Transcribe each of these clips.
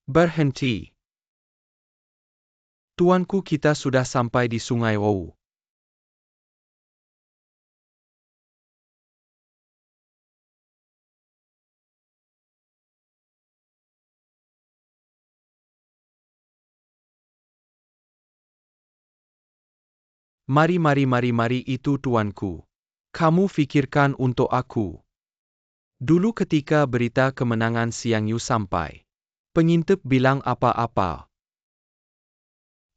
Berhenti. Tuanku, kita sudah sampai di Sungai Wau. Mari, itu tuanku. Kamu fikirkan untuk aku. Dulu ketika berita kemenangan Xiang Yu sampai, pengintip bilang apa-apa.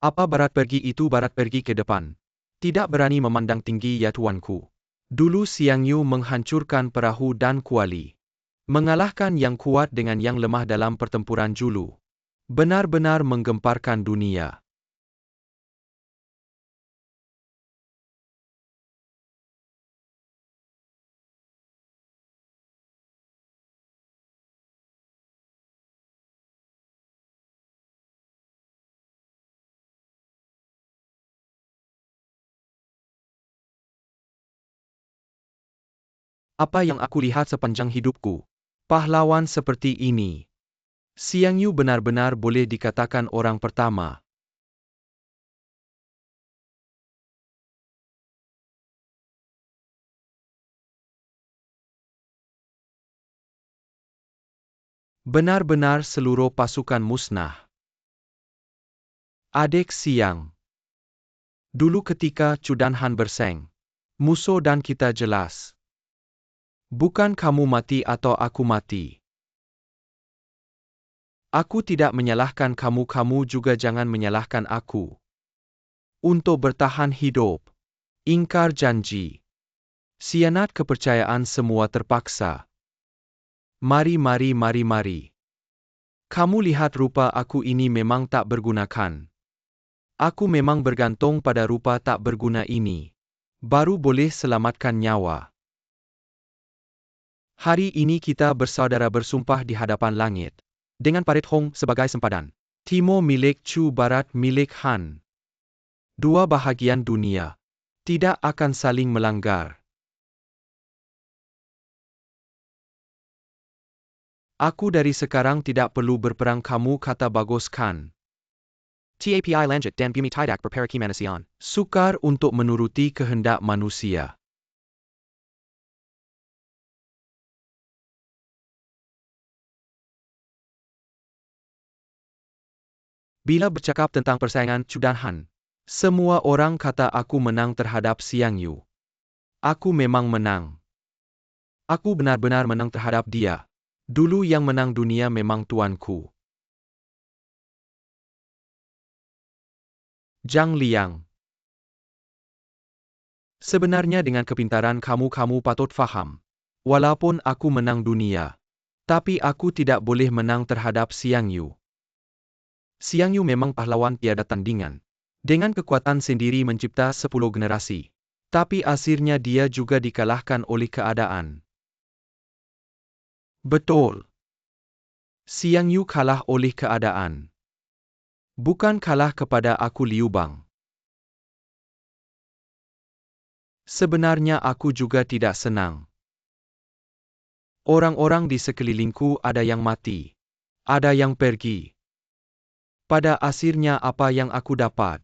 Apa barat pergi itu barat pergi ke depan. Tidak berani memandang tinggi ya tuanku. Dulu Xiang Yu menghancurkan perahu dan kuali. Mengalahkan yang kuat dengan yang lemah dalam pertempuran Julu. Benar-benar menggemparkan dunia. Apa yang aku lihat sepanjang hidupku? Pahlawan seperti ini. Xiang Yu benar-benar boleh dikatakan orang pertama. Benar-benar seluruh pasukan musnah. Adik Xiang. Dulu ketika Chudan Han berseng, musuh dan kita jelas. Bukan kamu mati atau aku mati. Aku tidak menyalahkan kamu, kamu juga jangan menyalahkan aku. Untuk bertahan hidup, ingkar janji, khianat kepercayaan semua terpaksa. Mari. Kamu lihat rupa aku ini memang tak bergunakan. Aku memang bergantung pada rupa tak berguna ini. Baru boleh selamatkan nyawa. Hari ini kita bersaudara bersumpah di hadapan langit. Dengan parit Hong sebagai sempadan. Timur milik Chu, Barat milik Han. Dua bahagian dunia. Tidak akan saling melanggar. Aku dari sekarang tidak perlu berperang, kamu kata bagus kan? TAPI lanjut dan bumi tidak berperikimanasian. Sukar untuk menuruti kehendak manusia. Bila bercakap tentang persaingan Chu dan Han, semua orang kata aku menang terhadap Xiang Yu. Aku memang menang. Aku benar-benar menang terhadap dia. Dulu yang menang dunia memang tuanku. Zhang Liang. Sebenarnya dengan kepintaran kamu patut faham. Walaupun aku menang dunia, tapi aku tidak boleh menang terhadap Xiang Yu. Xiang Yu memang pahlawan tiada tandingan. Dengan kekuatan sendiri mencipta 10 generasi. Tapi akhirnya dia juga dikalahkan oleh keadaan. Betul. Xiang Yu kalah oleh keadaan. Bukan kalah kepada aku, Liu Bang. Sebenarnya aku juga tidak senang. Orang-orang di sekelilingku ada yang mati. Ada yang pergi. Pada akhirnya apa yang aku dapat?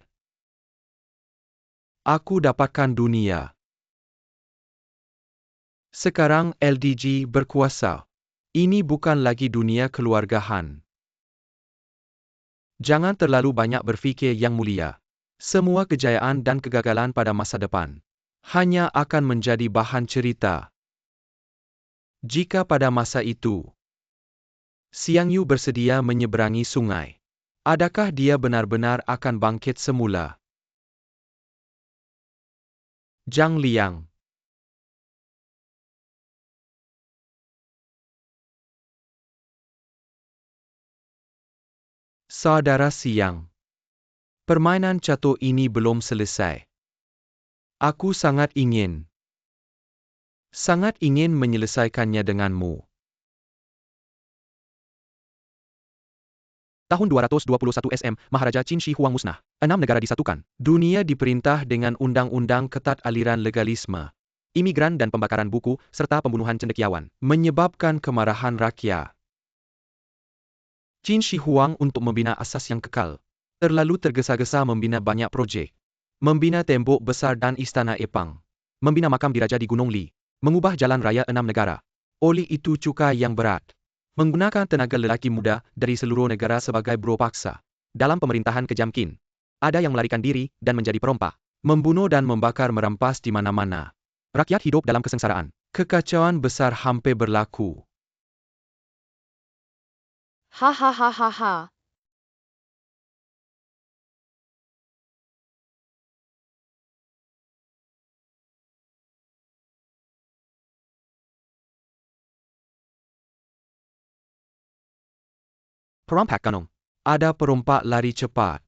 Aku dapatkan dunia. Sekarang LDG berkuasa. Ini bukan lagi dunia keluarga Han. Jangan terlalu banyak berfikir yang mulia. Semua kejayaan dan kegagalan pada masa depan hanya akan menjadi bahan cerita. Jika pada masa itu Xiang Yu bersedia menyeberangi sungai, adakah dia benar-benar akan bangkit semula? Zhang Liang. Saudara Xiang. Permainan catur ini belum selesai. Aku sangat ingin menyelesaikannya denganmu. Tahun 221 SM, Maharaja Qin Shi Huang musnah. 6 negara disatukan. Dunia diperintah dengan undang-undang ketat, aliran legalisme, Imigran dan pembakaran buku, serta pembunuhan cendekiawan. Menyebabkan kemarahan rakyat. Qin Shi Huang untuk membina asas yang kekal. Terlalu tergesa-gesa membina banyak projek. Membina tembok besar dan istana Epang. Membina makam diraja di Gunung Li. Mengubah jalan raya 6 negara. Oleh itu cukai yang berat. Menggunakan tenaga lelaki muda dari seluruh negara sebagai buruh paksa. Dalam pemerintahan kejam Qin, ada yang melarikan diri dan menjadi perompak. Membunuh dan membakar merampas di mana-mana. Rakyat hidup dalam kesengsaraan. Kekacauan besar hampir berlaku. Hahaha. Perompak gunung. Ada perompak lari cepat.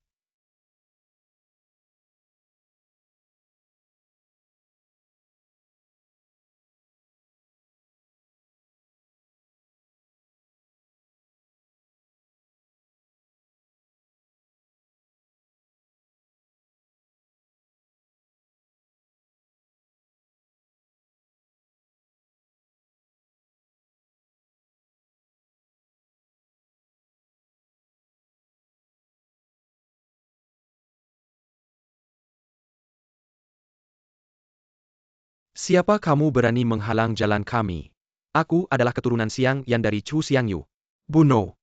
Siapa kamu berani menghalang jalan kami? Aku adalah keturunan Xiang Yan dari Chu Xiangyu. Bunuh.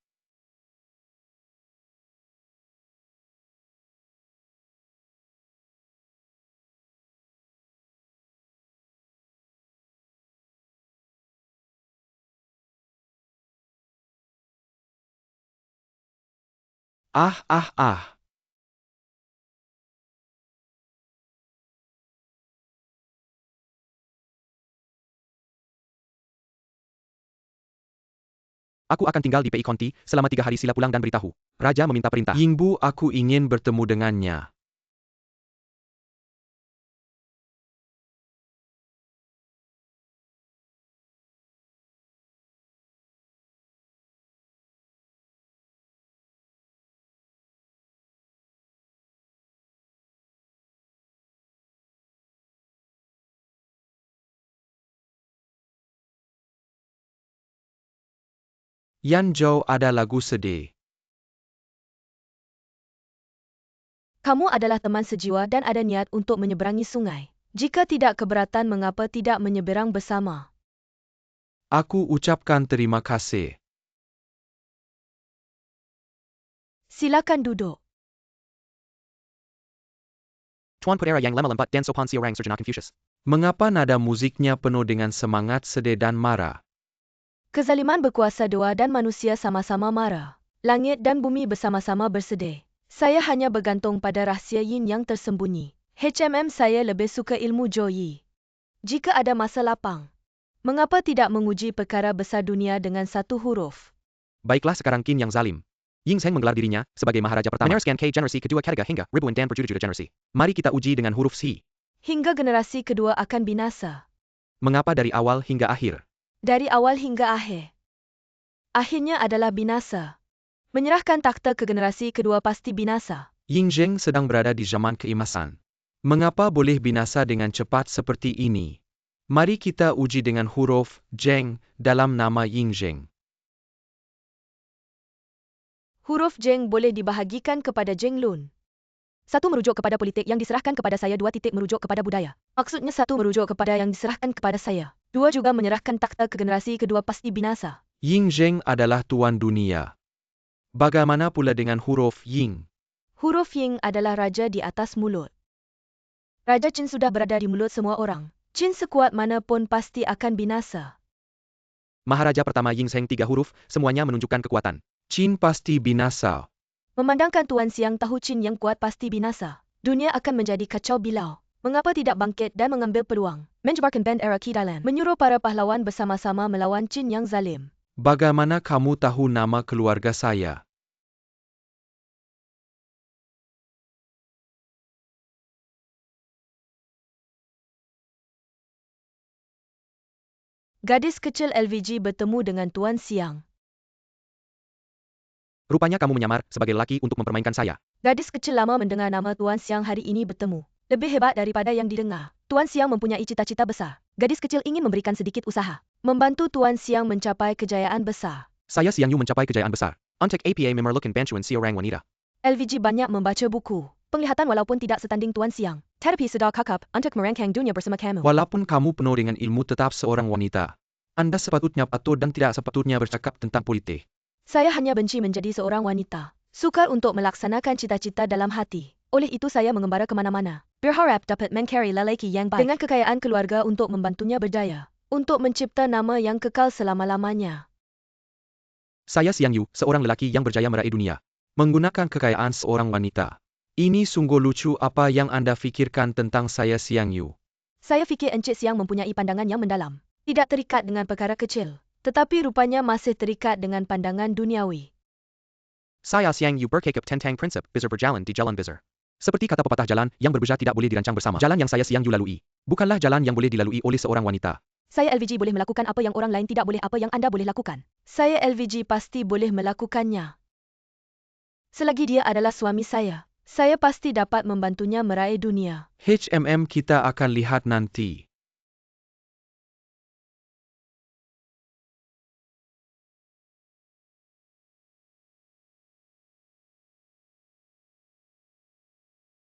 Ah. Aku akan tinggal di Pei Conti selama 3 hari, sila pulang dan beritahu. Raja meminta perintah. Yingbu, aku ingin bertemu dengannya. Yan Zhou ada lagu sedih. Kamu adalah teman sejiwa dan ada niat untuk menyeberangi sungai. Jika tidak keberatan, mengapa tidak menyeberang bersama? Aku ucapkan terima kasih. Silakan duduk. Tuan Putera yang lama lembat dan sopan si orang Serjana Confucius. Mengapa nada musiknya penuh dengan semangat sedih dan marah? Kezaliman berkuasa dua dan manusia sama-sama marah. Langit dan bumi bersama-sama bersedih. Saya hanya bergantung pada rahsia yin yang tersembunyi. Saya lebih suka ilmu Joyi. Jika ada masa lapang, mengapa tidak menguji perkara besar dunia dengan satu huruf? Baiklah, sekarang Qin yang zalim. Ying Zheng menggelar dirinya sebagai Maharaja pertama. Meneruskan K generasi kedua Katega hingga ribuan dan berjuta-juta generasi. Mari kita uji dengan huruf Si. Hingga generasi kedua akan binasa. Mengapa dari awal hingga akhir? Dari awal hingga akhir. Akhirnya adalah binasa. Menyerahkan takhta ke generasi kedua pasti binasa. Ying Zheng sedang berada di zaman keimasan. Mengapa boleh binasa dengan cepat seperti ini? Mari kita uji dengan huruf Zheng dalam nama Ying Zheng. Huruf Zheng boleh dibahagikan kepada Zheng Lun. 1 merujuk kepada politik yang diserahkan kepada saya, 2 merujuk kepada budaya. Maksudnya 1 merujuk kepada yang diserahkan kepada saya. 2 juga menyerahkan takhta ke generasi kedua pasti binasa. Ying Zheng adalah tuan dunia. Bagaimana pula dengan huruf Ying? Huruf Ying adalah raja di atas mulut. Raja Qin sudah berada di mulut semua orang. Qin sekuat mana pun pasti akan binasa. Maharaja pertama Ying Zheng 3 huruf, semuanya menunjukkan kekuatan. Qin pasti binasa. Memandangkan Tuan Siang tahu Qin yang kuat pasti binasa. Dunia akan menjadi kacau bilau. Mengapa tidak bangkit dan mengambil peluang? Menjebarkan band era Kidalan. Menyuruh para pahlawan bersama-sama melawan Qin yang zalim. Bagaimana kamu tahu nama keluarga saya? Gadis kecil LVG bertemu dengan Tuan Siang. Rupanya kamu menyamar sebagai lelaki untuk mempermainkan saya. Gadis kecil lama mendengar nama Tuan Siang hari ini bertemu. Lebih hebat daripada yang didengar. Tuan Siang mempunyai cita-cita besar. Gadis kecil ingin memberikan sedikit usaha. Membantu Tuan Siang mencapai kejayaan besar. Saya Xiang Yu mencapai kejayaan besar. Untuk apa memerlukan bantuan seorang wanita? LVG banyak membaca buku. Penglihatan walaupun tidak setanding Tuan Siang. Terapi sedar kakap untuk merangsang dunia bersama kamu. Walaupun kamu penuh dengan ilmu tetap seorang wanita. Anda sepatutnya patuh dan tidak sepatutnya bercakap tentang politik. Saya hanya benci menjadi seorang wanita. Sukar untuk melaksanakan cita-cita dalam hati. Oleh itu saya mengembara kemana-mana. Berharap dapat mencari lelaki yang baik. Dengan kekayaan keluarga untuk membantunya berjaya. Untuk mencipta nama yang kekal selama-lamanya. Saya Xiang Yu, seorang lelaki yang berjaya meraih dunia. Menggunakan kekayaan seorang wanita. Ini sungguh lucu apa yang Anda fikirkan tentang saya Xiang Yu. Saya fikir Encik Siang mempunyai pandangan yang mendalam. Tidak terikat dengan perkara kecil. Tetapi rupanya masih terikat dengan pandangan duniawi. Saya Xiang Yu bercakap tentang prinsip bizar berjalan di jalan bizar. Seperti kata pepatah, jalan yang berbeza tidak boleh dirancang bersama. Jalan yang saya Xiang Yu lalui bukanlah jalan yang boleh dilalui oleh seorang wanita. Saya LVG boleh melakukan apa yang orang lain tidak boleh, apa yang anda boleh lakukan. Saya LVG pasti boleh melakukannya. Selagi dia adalah suami saya pasti dapat membantunya meraih dunia. kita akan lihat nanti.